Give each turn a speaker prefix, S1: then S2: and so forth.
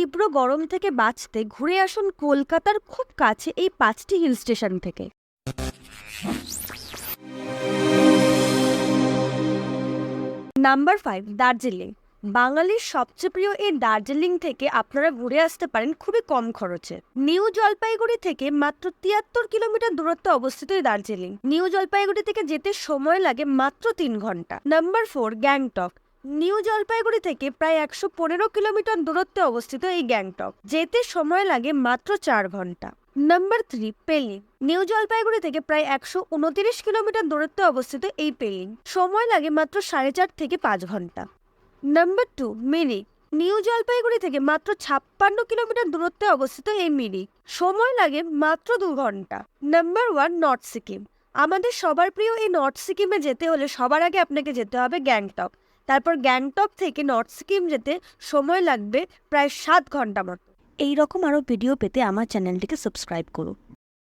S1: তীব্র গরম থেকে বাঁচতে ঘুরে আসুন কলকাতার খুব কাছে এই 5টি হিল স্টেশন থেকে। নাম্বার 5, দার্জিলিং। বাঙালির সবচেয়ে প্রিয় এই দার্জিলিং থেকে আপনারা ঘুরে আসতে পারেন খুবই কম খরচে। নিউ জলপাইগুড়ি থেকে মাত্র 73 কিলোমিটার দূরত্বে অবস্থিত এই দার্জিলিং। নিউ জলপাইগুড়ি থেকে যেতে সময় লাগে মাত্র 3 ঘন্টা। নাম্বার 4, গ্যাংটক। নিউ জলপাইগুড়ি থেকে প্রায় 115 কিলোমিটার দূরত্বে অবস্থিত এই গ্যাংটক। যেতে সময় লাগে মাত্র 4 ঘন্টা। নাম্বার 3, পেলিং। নিউ জলপাইগুড়ি থেকে প্রায় 129 কিলোমিটার দূরত্বে অবস্থিত এই পেলিং। সময় লাগে মাত্র 4.5 থেকে 5 ঘন্টা। নাম্বার 2, মিরিক। নিউ জলপাইগুড়ি থেকে মাত্র 56 কিলোমিটার দূরত্বে অবস্থিত এই মিরিক। সময় লাগে মাত্র 2 ঘন্টা। Number 1, north Sikkim. আমাদের সবার প্রিয় এই নর্থ সিকিমে যেতে হলে সবার আগে আপনাকে যেতে হবে গ্যাংটক। তারপর গ্যাংটক থেকে নর্থ সিকিম যেতে সময় লাগবে প্রায় 7 ঘন্টা মতো। এই রকম আরও ভিডিও পেতে আমার চ্যানেলটিকে সাবস্ক্রাইব করুন।